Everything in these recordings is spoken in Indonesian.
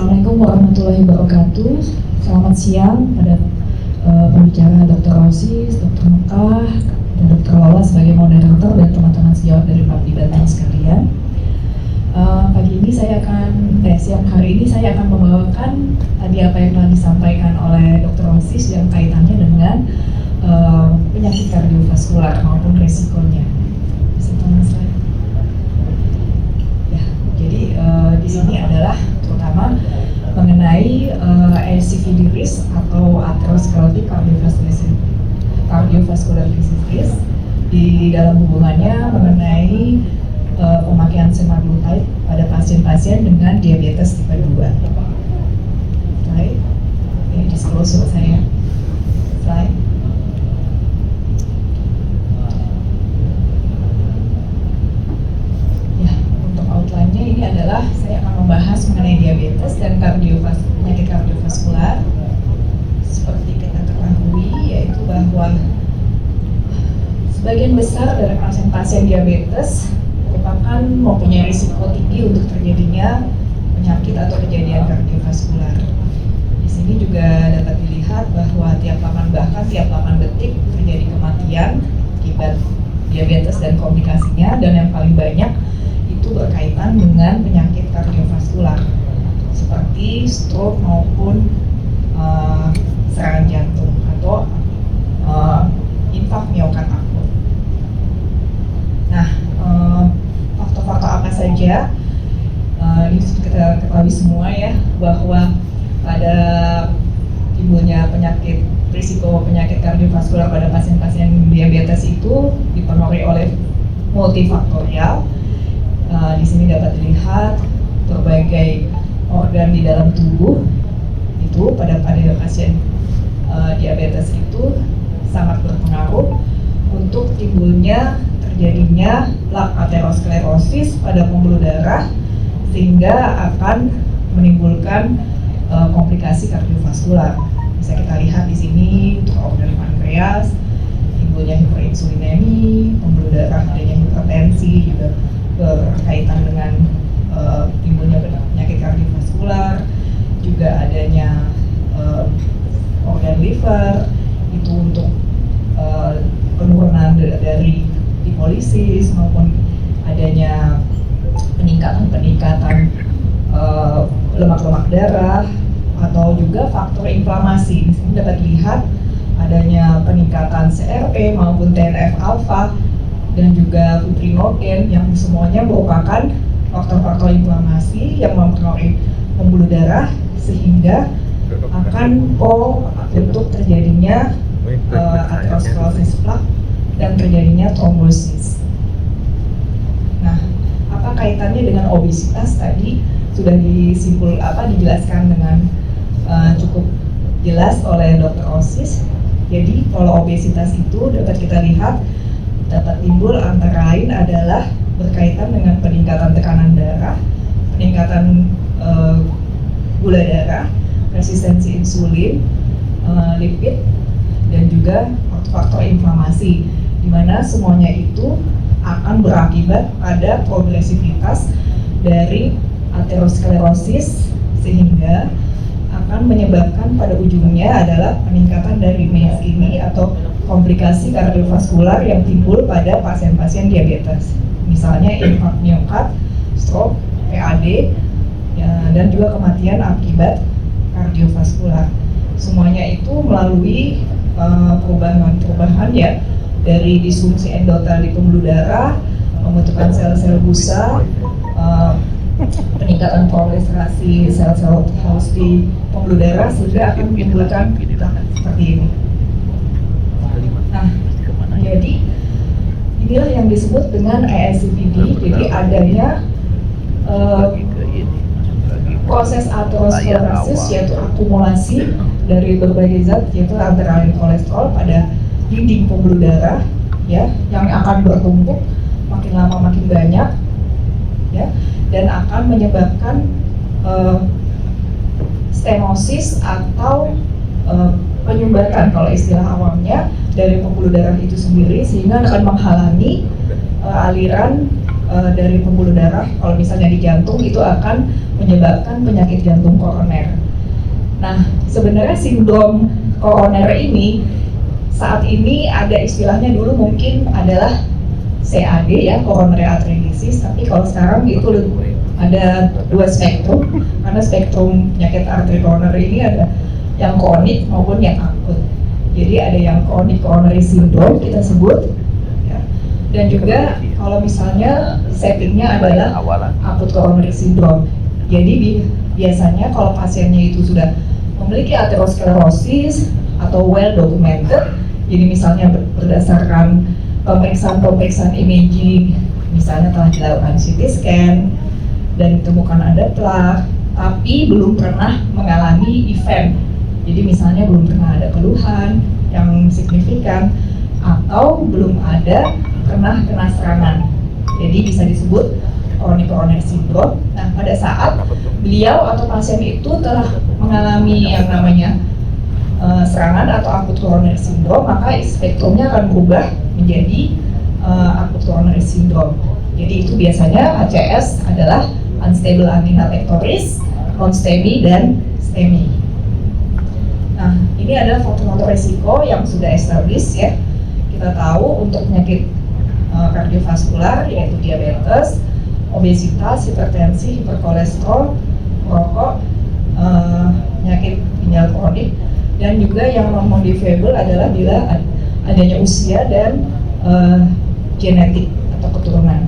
Assalamualaikum warahmatullahi wabarakatuh. Selamat siang pada pembicara Dr. Rosis, Dr. Mekah, dan Dr. Lola sebagai moderator dan teman-teman sejawat dari Papdi Banten sekalian. Siang hari ini saya akan membawakan tadi apa yang telah disampaikan oleh Dr. Rosis yang kaitannya dengan penyakit kardiovaskular maupun resikonya. Ya, jadi di sini adalah terutama mengenai ASCVD risk atau atherosclerotic cardiovascular disease risk di dalam hubungannya mengenai pemakaian semaglutide pada pasien-pasien dengan diabetes tipe 2. Slide, ini disclosure saya. Slide. Ya, untuk outline-nya ini adalah saya akan membahas mengenai diabetes dan penyakit kardiovaskular. Seperti kita ketahui, yaitu bahwa sebagian besar dari pasien-pasien diabetes merupakan mempunyai risiko tinggi untuk terjadinya penyakit atau kejadian kardiovaskular. Di sini juga dapat dilihat bahwa tiap 8 detik terjadi kematian akibat diabetes dan komplikasinya, dan yang paling banyak itu berkaitan dengan penyakit kardiovaskular seperti stroke maupun serangan jantung atau infark miokard akut. Nah, faktor-faktor apa saja? Ini kita ketahui semua ya, bahwa pada timbulnya risiko penyakit kardiovaskular pada pasien-pasien diabetes itu dipengaruhi oleh multifaktorial. Di sini dapat dilihat berbagai organ di dalam tubuh itu pada pasien diabetes itu sangat berpengaruh untuk terjadinya plak aterosklerosis pada pembuluh darah, sehingga akan menimbulkan komplikasi kardiovaskular. Bisa kita lihat di sini untuk organ pankreas, timbulnya hiperinsulinemi, pembuluh darah adanya hipertensi juga berkaitan dengan timbulnya penyakit kardiovaskular, juga adanya organ liver itu untuk penurunan dari lipolisis maupun adanya peningkatan lemak-lemak darah, atau juga faktor inflamasi. Di sini dapat dilihat adanya peningkatan CRP maupun TNF alpha dan juga fibrinogen, yang semuanya merupakan faktor-faktor inflamasi yang mempengaruhi pembuluh darah sehingga akan untuk terjadinya aterosklerosis plak dan terjadinya trombosis. Nah, apa kaitannya dengan obesitas? Tadi sudah dijelaskan dengan cukup jelas oleh Dr. Rosis. Jadi kalau obesitas itu dapat kita lihat dapat timbul antara lain adalah berkaitan dengan peningkatan tekanan darah, peningkatan gula darah, resistensi insulin, lipid, dan juga faktor inflamasi, di mana semuanya itu akan berakibat pada progresivitas dari aterosklerosis, sehingga akan menyebabkan pada ujungnya adalah peningkatan dari MACE atau komplikasi kardiovaskular yang timbul pada pasien-pasien diabetes, misalnya infark miokard, stroke, PAD, ya, dan juga kematian akibat kardiovaskular. Semuanya itu melalui perubahan ya, dari disfungsi endotel di pembuluh darah, pembentukan sel-sel busa, peningkatan proliferasi sel-sel host di pembuluh darah, sehingga akan menimbulkan seperti ini. Nah, jadi inilah yang disebut dengan ASCVD. Jadi adanya proses aterosklerosis, yaitu akumulasi dari berbagai zat, yaitu antara lain kolesterol pada dinding pembuluh darah, ya, yang akan bertumpuk makin lama makin banyak, ya, dan akan menyebabkan stenosis atau penyumbatan kalau istilah awamnya dari pembuluh darah itu sendiri, sehingga akan menghalangi aliran dari pembuluh darah. Kalau misalnya di jantung itu akan menyebabkan penyakit jantung koroner. Nah, sebenarnya sindrom koroner ini saat ini ada istilahnya, dulu mungkin adalah CAD ya, coronary artery disease, tapi kalau sekarang itu ada dua spektrum, karena spektrum penyakit arteri koroner ini ada yang kronik maupun yang akut. Jadi ada yang chronic coronary syndrome kita sebut, ya. Dan juga kalau misalnya settingnya adalah akut coronary syndrome. Jadi biasanya kalau pasiennya itu sudah memiliki aterosklerosis atau well documented, jadi misalnya berdasarkan pemeriksaan imaging, misalnya telah dilakukan CT scan dan ditemukan ada plak, tapi belum pernah mengalami event. Jadi misalnya belum pernah ada keluhan yang signifikan atau belum ada pernah kena serangan. Jadi bisa disebut chronic coronary syndrome. Nah, pada saat beliau atau pasien itu telah mengalami yang namanya serangan atau akut coronary syndrome, maka spektrumnya akan berubah menjadi akut coronary syndrome. Jadi itu biasanya ACS adalah unstable angina pectoris, non-STEMI dan STEMI. Nah, ini adalah faktor-faktor risiko yang sudah established ya. Kita tahu untuk penyakit kardiovaskular yaitu diabetes, obesitas, hipertensi, hiperkolesterol, merokok, penyakit ginjal kronik, dan juga yang non-modifiable adalah bila adanya usia dan genetik atau keturunan.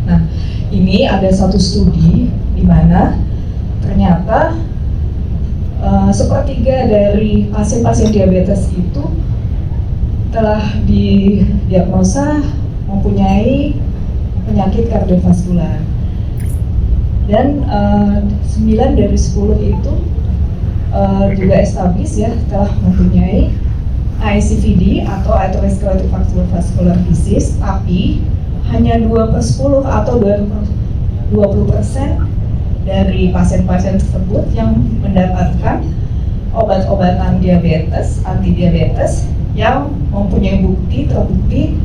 Nah, ini ada satu studi di mana ternyata sepertiga dari pasien-pasien diabetes itu telah didiagnosa mempunyai penyakit kardiovaskular, dan 9 dari 10 itu juga established ya, telah mempunyai ASCVD atau atherosclerotic vascular disease, tapi hanya 2/10 atau 20% dari pasien-pasien tersebut yang mendapatkan obat-obatan diabetes, anti-diabetes yang mempunyai terbukti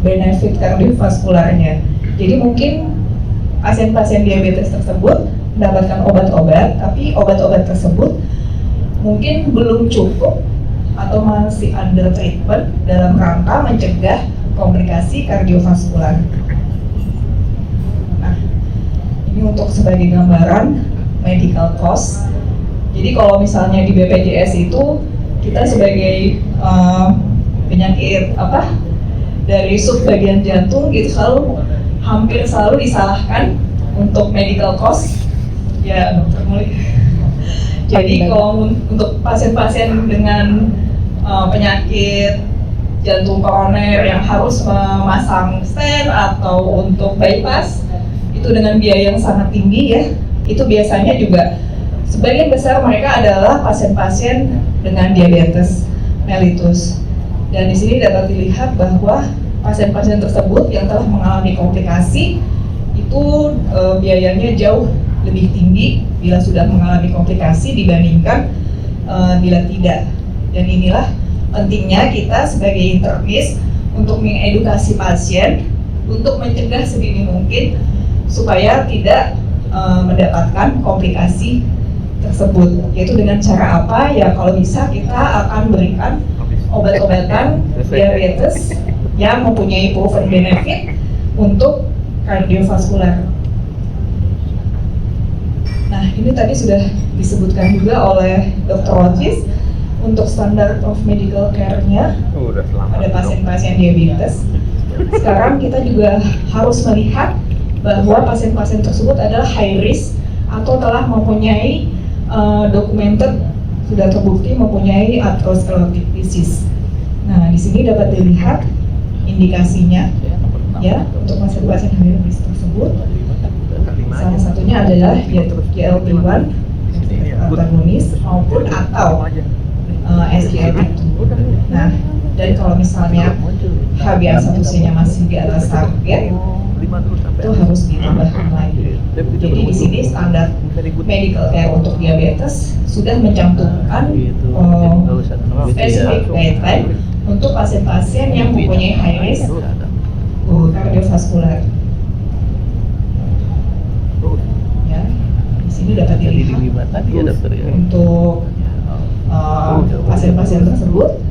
benefit kardiovaskularnya. Jadi mungkin pasien-pasien diabetes tersebut mendapatkan obat-obat, tapi obat-obat tersebut mungkin belum cukup atau masih under treatment dalam rangka mencegah komplikasi kardiovaskular. Nah, ini untuk sebagai gambaran medical cost. Jadi kalau misalnya di BPJS itu kita sebagai penyakit dari subbagian jantung itu hampir selalu disalahkan untuk medical cost ya, dokter Muli. Jadi kalau untuk pasien-pasien dengan penyakit jantung koroner yang harus memasang stent atau untuk bypass itu dengan biaya yang sangat tinggi ya, itu biasanya juga sebagian besar mereka adalah pasien-pasien dengan diabetes mellitus. Dan di sini dapat dilihat bahwa pasien-pasien tersebut yang telah mengalami komplikasi itu biayanya jauh lebih tinggi bila sudah mengalami komplikasi dibandingkan bila tidak. Dan inilah pentingnya kita sebagai internis untuk mengedukasi pasien untuk mencegah sedini mungkin supaya tidak mendapatkan komplikasi tersebut. Yaitu dengan cara apa? Ya kalau bisa kita akan berikan obat-obatan diabetes yang mempunyai proven benefit untuk kardiovaskular. Nah, ini tadi sudah disebutkan juga oleh Dr. Rocis untuk standard of medical care-nya pada pasien-pasien diabetes. Sekarang kita juga harus melihat bahwa pasien-pasien tersebut adalah high risk atau telah mempunyai documented, sudah terbukti mempunyai atherosclerotic disease. Nah, di sini dapat dilihat indikasinya ya untuk pasien-pasien high risk tersebut. Salah satunya adalah GLP-1 antagonis maupun atau SGLT2. Nah, dan kalau misalnya HbA1c-nya masih di atas target, itu harus ditambahkan lagi. Jadi di sini standar medical care untuk diabetes sudah mencantumkan specific guideline untuk pasien-pasien yang mempunyai high risk kardiovaskular. Ya, di sini dapat dilihat untuk pasien-pasien tersebut.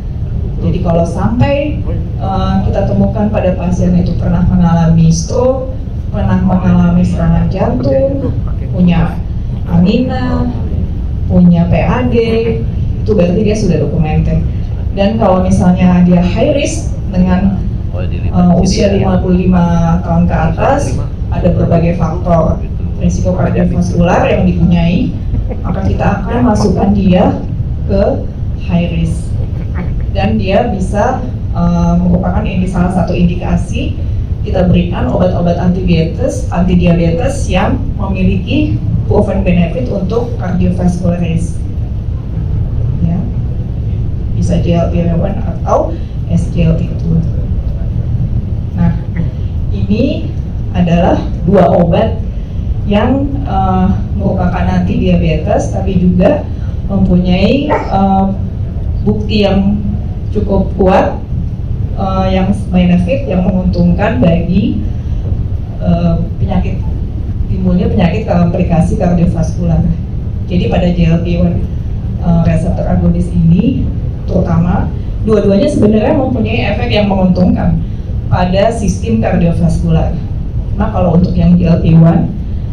Jadi kalau sampai kita temukan pada pasien itu pernah mengalami stroke, pernah mengalami serangan jantung, punya angina, punya PAD, itu berarti dia sudah dokumented. Dan kalau misalnya dia high risk dengan usia 55 tahun ke atas, ada berbagai faktor risiko kardiovaskular yang dipunyai, maka kita akan masukkan dia ke high risk. Dan dia bisa merupakan salah satu indikasi kita berikan obat-obat antidiabetes yang memiliki proven benefit untuk cardiovascular risk. Ya, bisa GLP-1 atau SGLT2. Nah, ini adalah dua obat yang merupakan anti diabetes, tapi juga mempunyai bukti yang cukup kuat, yang benefit, yang menguntungkan bagi timbulnya penyakit komplikasi kardiovaskular. Jadi pada GLP-1 reseptor agonis ini, terutama dua-duanya sebenarnya mempunyai efek yang menguntungkan pada sistem kardiovaskular. Nah, kalau untuk yang GLP-1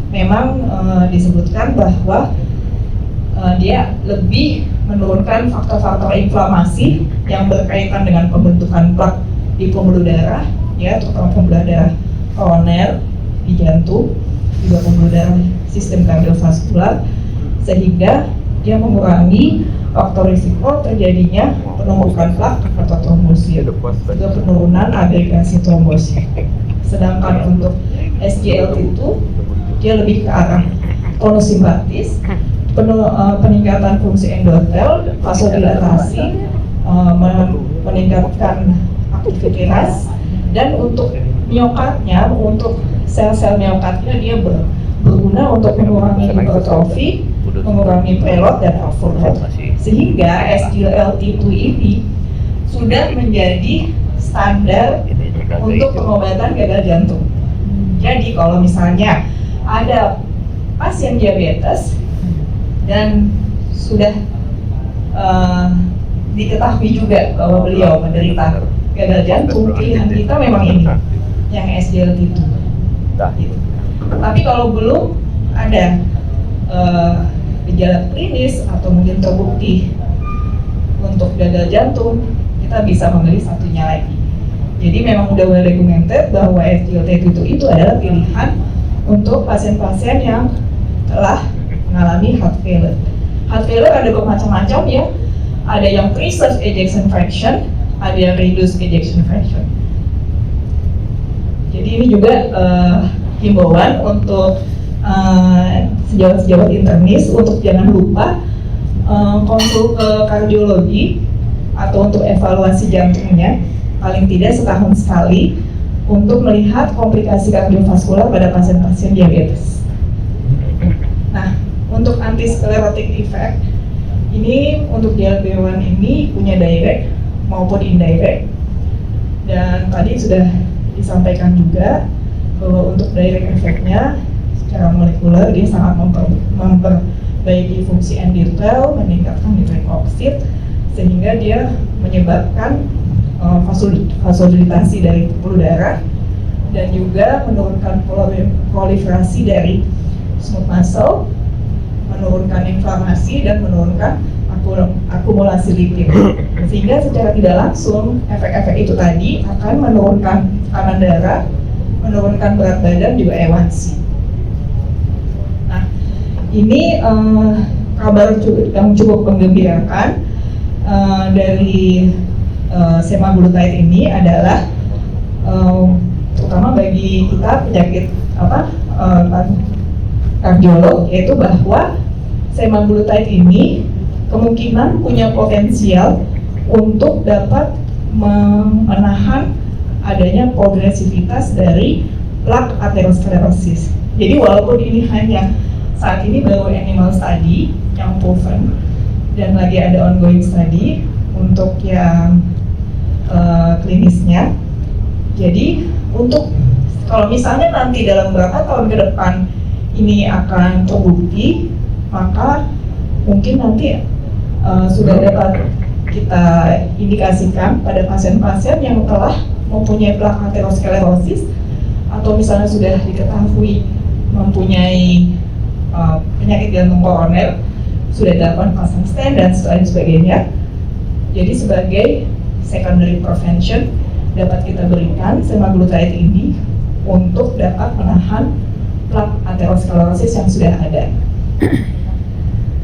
memang disebutkan bahwa dia lebih menurunkan faktor-faktor inflamasi yang berkaitan dengan pembentukan plak di pembuluh darah, ya, terutama pembuluh darah koroner di jantung, juga pembuluh darah sistem kardiovaskular, sehingga dia mengurangi faktor risiko terjadinya penumpukan plak atau trombosit, juga penurunan agregasi trombosit. Sedangkan untuk SGLT itu dia lebih ke arah tonus simpatis, peningkatan fungsi endotel, vasodilatasi, meningkatkan aktivitas, dan untuk miokardnya, untuk sel-sel miokardnya dia berguna untuk mengurangi hipertrofi, mengurangi preload dan overload, sehingga SGLT2 ini sudah menjadi standar untuk pengobatan gagal jantung. Jadi kalau misalnya ada pasien diabetes dan sudah diketahui juga bahwa beliau menderita gagal jantung, pilihan kita memang ini, yang SGLT2. Gitu. Tapi kalau belum ada gejala klinis atau mungkin terbukti untuk gagal jantung, kita bisa memilih satunya lagi. Jadi memang udah well documented bahwa SGLT2 itu adalah pilihan untuk pasien-pasien yang telah mengalami heart failure. Heart failure ada bermacam-macam ya. Ada yang preserved ejection fraction, ada yang reduced ejection fraction. Jadi ini juga himbauan untuk sejawat-sejawat internis untuk jangan lupa konsul ke kardiologi atau untuk evaluasi jantungnya paling tidak setahun sekali untuk melihat komplikasi kardiovaskular pada pasien-pasien diabetes. Nah, untuk antisklerotic effect ini untuk GLP-1 ini punya direct maupun indirect, dan tadi sudah disampaikan juga bahwa untuk direct efeknya secara molekuler dia sangat memperbaiki fungsi endotel, meningkatkan nitric oxide, sehingga dia menyebabkan vasodilatasi dari pembuluh darah dan juga menurunkan proliferasi dari smooth muscle, menurunkan inflamasi dan menurunkan akumulasi lipid, sehingga secara tidak langsung efek-efek itu tadi akan menurunkan tekanan darah, menurunkan berat badan, juga A1C. Nah, ini kabar yang cukup menggembirakan dari semaglutide ini adalah terutama bagi kita penyakit kardiolog, yaitu bahwa semaglutide ini kemungkinan punya potensial untuk dapat menahan adanya progresivitas dari plak aterosklerosis. Jadi walaupun ini hanya saat ini baru animal study yang proven dan lagi ada ongoing study untuk yang klinisnya, jadi untuk kalau misalnya nanti dalam beberapa tahun ke depan ini akan terbukti, maka mungkin nanti sudah dapat kita indikasikan pada pasien-pasien yang telah mempunyai plak aterosklerosis atau misalnya sudah diketahui mempunyai penyakit jantung koroner, sudah dilakukan pasang stent dan sebagainya. Jadi sebagai secondary prevention dapat kita berikan semaglutide ini untuk dapat menahan plak aterosklerosis yang sudah ada.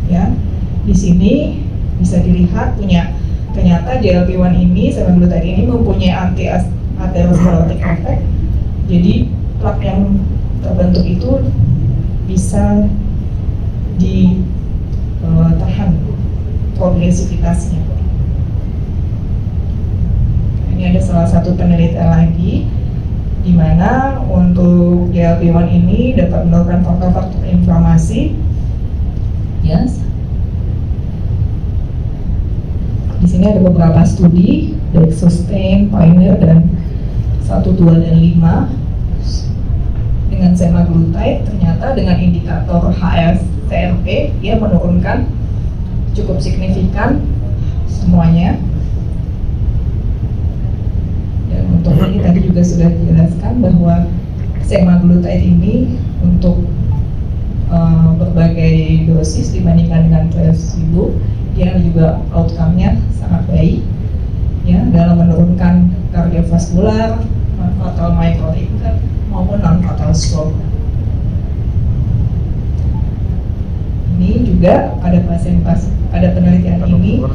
Ya, di sini bisa dilihat ternyata GLP-1 ini, semaglutide ini mempunyai anti-aterosklerotic effect. Jadi plak yang terbentuk itu bisa ditahan progresivitasnya. Ini ada salah satu penelitian lagi di mana untuk GLP-1 ini dapat menurunkan faktor-faktor inflamasi. Yes. Di sini ada beberapa studi dari Sustain, Pioneer dan 1, 2, dan 5 dengan semaglutide. Ternyata dengan indikator HSCRP dia menurunkan cukup signifikan semuanya. Dan untuk ini tadi juga sudah dijelaskan bahwa semaglutide ini untuk berbagai dosis dibandingkan dengan placebo, dia juga outcome-nya sangat baik ya dalam menurunkan kardiovaskular, non-fatal myocarditis maupun non-fatal stroke. Ini juga pada pada penelitian ini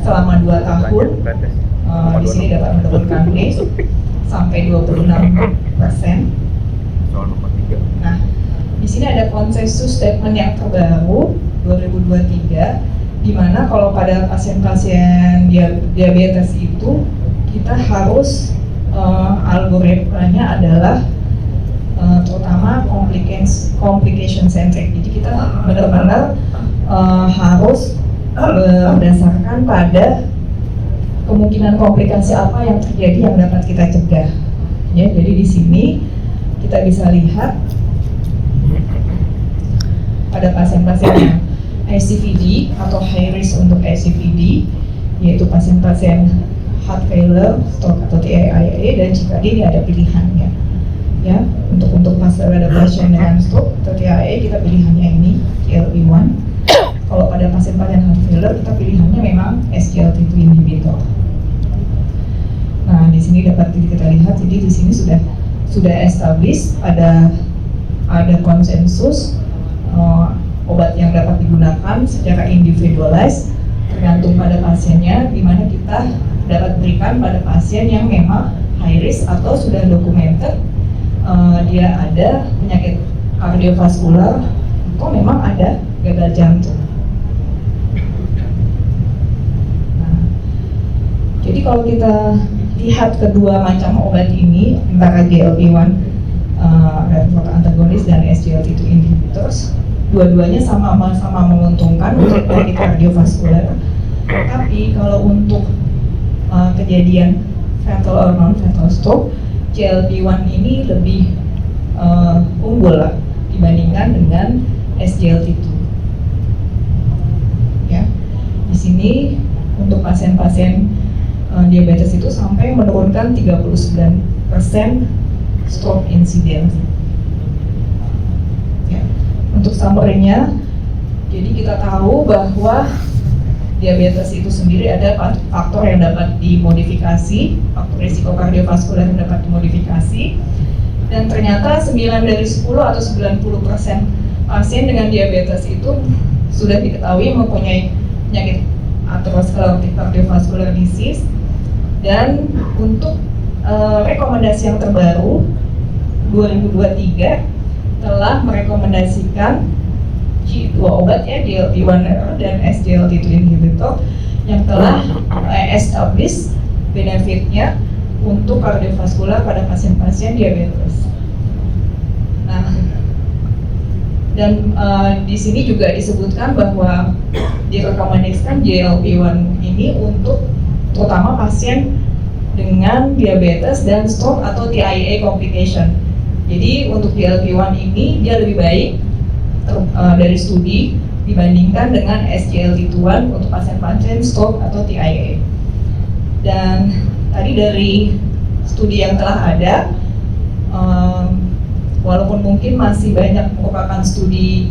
selama 2 tahun di sini dapat menurunkan MACE sampai 26%. Nah, di sini ada konsensus statement yang terbaru 2023 di mana kalau pada pasien-pasien diabetes itu kita harus algoritmanya adalah terutama complication centric. Jadi kita benar-benar harus berdasarkan pada kemungkinan komplikasi apa yang terjadi yang dapat kita cegah. Ya, jadi di sini kita bisa lihat pada pasien-pasien yang ICVD atau high risk untuk ICVD, yaitu pasien-pasien heart failure, stroke atau TIA, dan jika ini ada pilihannya. Ya, untuk pada pasien dengan stroke atau TIA kita pilihannya ini GLP-1. Kalau pada pasien-pasien heart failure kita pilihannya memang SGLT2 inhibitor. Nah, di sini dapat kita lihat, jadi di sini sudah established ada konsensus obat yang dapat digunakan secara individualized tergantung pada pasiennya, di mana kita dapat berikan pada pasien yang memang high risk atau sudah documented dia ada penyakit kardiovaskular atau memang ada gagal jantung. Nah, jadi kalau kita lihat kedua macam obat ini antara GLP-1 receptor antagonis dan SGLT2 inhibitors, dua-duanya sama-sama menguntungkan untuk penyakit kardiovaskular. Tapi kalau untuk kejadian fatal or non-fatal stroke, GLP-1 ini lebih unggul lah dibandingkan dengan SGLT2. Ya, di sini untuk pasien-pasien diabetes itu sampai menurunkan 39% stroke incidence. Untuk summary-nya, jadi kita tahu bahwa diabetes itu sendiri ada faktor yang dapat dimodifikasi, faktor risiko kardiovaskular yang dapat dimodifikasi, dan ternyata 9 dari 10 atau 90% pasien dengan diabetes itu sudah diketahui mempunyai penyakit aterosklerotic cardiovascular disease. Dan untuk rekomendasi yang terbaru 2023 telah merekomendasikan dua obat ya, GLP-1 dan SGLT2 inhibitor yang telah establish benefitnya untuk kardiovaskular pada pasien-pasien diabetes. Nah, dan di sini juga disebutkan bahwa direkomendasikan GLP-1 ini untuk terutama pasien dengan diabetes dan stroke atau TIA complication. Jadi untuk GLP-1 ini dia lebih baik dari studi dibandingkan dengan SGLT2 untuk pasien-pasien stroke atau TIA. Dan tadi dari studi yang telah ada, walaupun mungkin masih banyak merupakan studi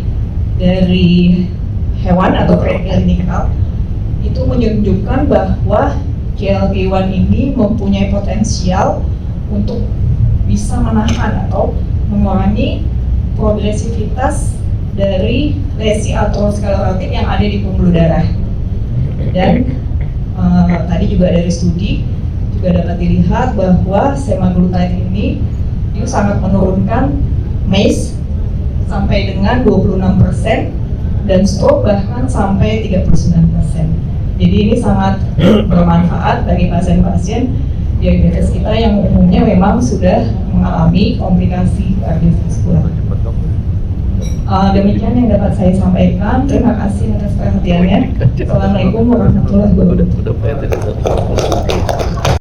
dari hewan atau preklinikal, itu menunjukkan bahwa GLP-1 ini mempunyai potensial untuk bisa menahan atau mengurangi progresivitas dari lesi aterosklerotik yang ada di pembuluh darah. Dan tadi juga dari studi juga dapat dilihat bahwa semaglutide ini itu sangat menurunkan MACE sampai dengan 26% dan stroke bahkan sampai 39%. Jadi ini sangat bermanfaat bagi pasien-pasien diabetes kita yang umumnya memang sudah mengalami komplikasi kardiovaskular. Demikian yang dapat saya sampaikan. Terima kasih atas perhatiannya. Assalamualaikum warahmatullahi wabarakatuh.